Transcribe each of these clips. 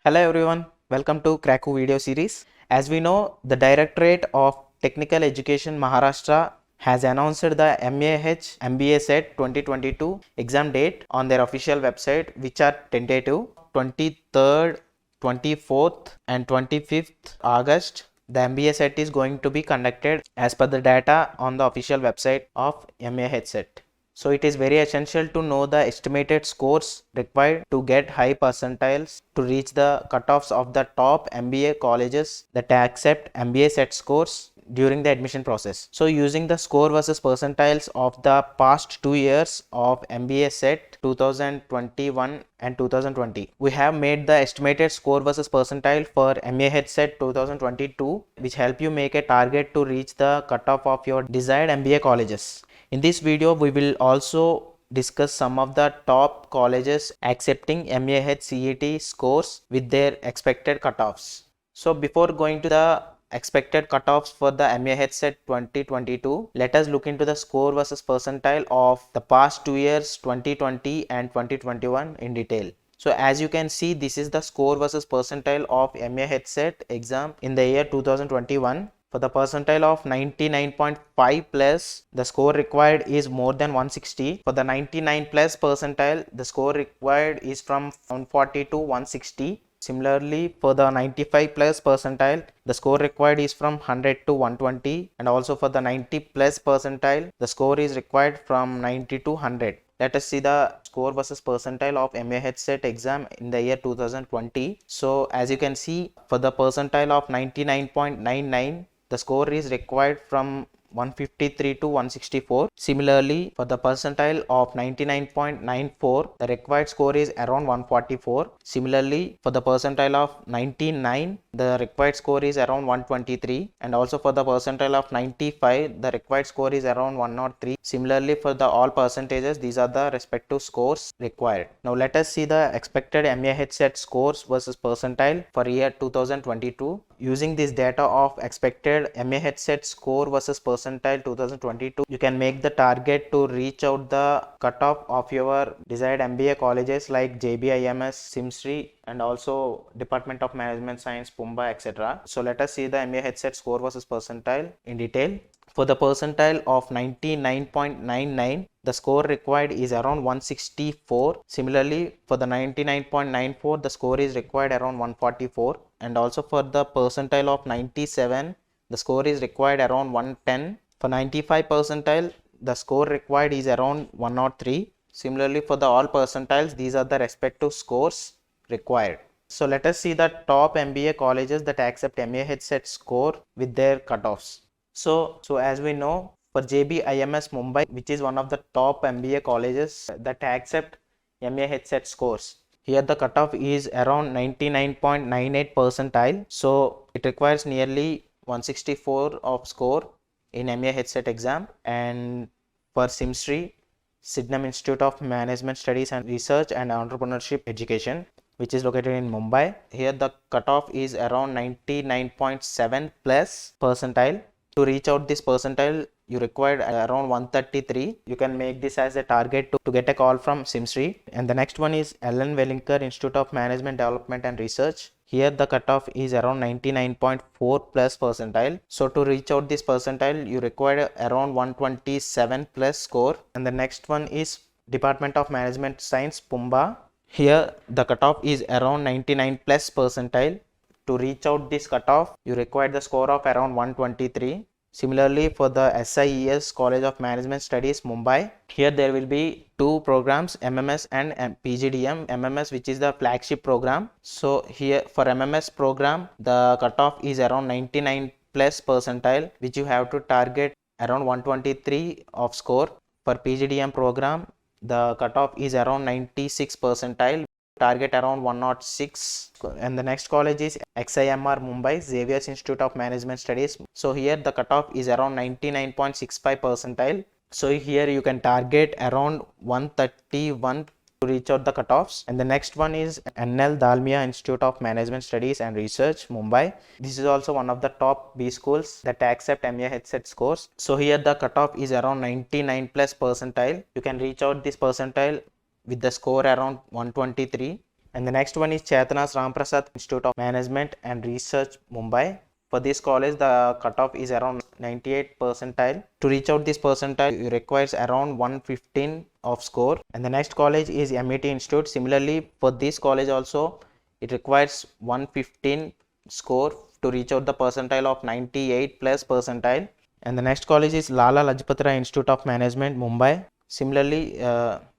Hello everyone, welcome to Krakow video series. As we know, the Directorate of Technical Education Maharashtra has announced the MAH MBA CET 2022 exam date on their official website, which are tentative 23rd, 24th and 25th August. The MBA CET is going to be conducted as per the data on the official website of MAH CET. So it is very essential to know the estimated scores required to get high percentiles to reach the cutoffs of the top MBA colleges that accept MBA set scores during the admission process. So using the score versus percentiles of the past 2 years of MBA set 2021 and 2020, we have made the estimated score versus percentile for MAH set 2022, which help you make a target to reach the cutoff of your desired MBA colleges. In this video, we will also discuss some of the top colleges accepting MAH CET scores with their expected cutoffs. So before going to the expected cutoffs for the MAH CET 2022, let us look into the score versus percentile of the past 2 years 2020 and 2021 in detail. So as you can see, this is the score versus percentile of MAH CET exam in the year 2021. For the percentile of 99.5 plus, the score required is more than 160. For the 99 plus percentile, the score required is from 140 to 160. Similarly, for the 95 plus percentile, the score required is from 100 to 120, and also for the 90 plus percentile, the score is required from 90 to 100. Let us see the score versus percentile of MAH CET exam in the year 2020. So as you can see, for the percentile of 99.99, the score is required from 153 to 164. Similarly, for the percentile of 99.94, the required score is around 144. Similarly, for the percentile of 99, the required score is around 123. And also for the percentile of 95, the required score is around 103. Similarly, for the all percentages, these are the respective scores required. Now let us see the expected MAH CET scores versus percentile for year 2022. Using this data of expected MAH CET score versus percentile 2022, you can make the target to reach out the cutoff of your desired MBA colleges like JBIMS, SIMSRI, and also Department of Management Science, Pumba, etc. So let us see the MAH CET score versus percentile in detail. For the percentile of 99.99, the score required is around 164. Similarly, for the 99.94, the score is required around 144. And also for the percentile of 97, the score is required around 110. For 95 percentile, the score required is around 103. Similarly, for the all percentiles, these are the respective scores required. So let us see the top MBA colleges that accept MAH CET score with their cutoffs. So as we know, for JBIMS Mumbai, which is one of the top MBA colleges that accept MAH CET scores, here the cutoff is around 99.98 percentile. So it requires nearly 164 of score in MAH CET exam. And for SIMSRI, Sydenham Institute of Management Studies and Research and Entrepreneurship Education, which is located in Mumbai, here the cutoff is around 99.7 plus percentile. To reach out this percentile, you require around 133. You can make this as a target to get a call from SIMSRI. And the next one is Ellen Wellinger Institute of Management Development and Research. Here the cutoff is around 99.4 plus percentile. So to reach out this percentile, you require around 127 plus score. And the next one is Department of Management Science, Pumba. Here the cutoff is around 99 plus percentile. To reach out this cutoff, you require the score of around 123. Similarly, for the SIES College of Management Studies, Mumbai, here there will be two programs, MMS and PGDM. MMS, which is the flagship program. So here for MMS program, the cutoff is around 99 plus percentile, which you have to target around 123 of score. For PGDM program, the cutoff is around 96 percentile, target around 106. And the next college is XIMR Mumbai, Xavier's Institute of Management Studies. So here the cutoff is around 99.65 percentile. So here you can target around 131 to reach out the cutoffs. And the next one is NL Dalmia Institute of Management Studies and Research, Mumbai. This is also one of the top B schools that accept MAH CET scores. So here the cutoff is around 99 plus percentile. You can reach out this percentile with the score around 123. And the next one is Chaitana's Ramprasad Institute of Management and Research, Mumbai. For this college, the cutoff is around 98 percentile. To reach out this percentile, it requires around 115 of score. And the next college is MET Institute. Similarly, for this college also, it requires 115 score to reach out the percentile of 98 plus percentile. And the next college is Lala Lajpat Rai Institute of Management, Mumbai. Similarly,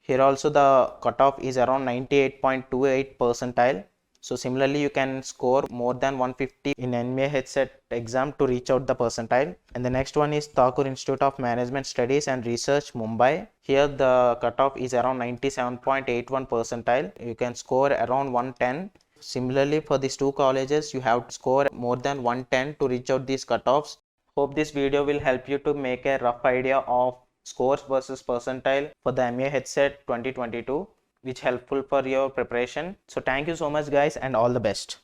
here also the cutoff is around 98.28 percentile. So similarly, you can score more than 150 in MAH CET exam to reach out the percentile. And the next one is Thakur Institute of Management Studies and Research, Mumbai. Here the cutoff is around 97.81 percentile. You can score around 110. Similarly, for these two colleges, you have to score more than 110 to reach out these cutoffs. Hope this video will help you to make a rough idea of scores versus percentile for the MAH CET 2022, which helpful for your preparation. So thank you so much guys, and all the best.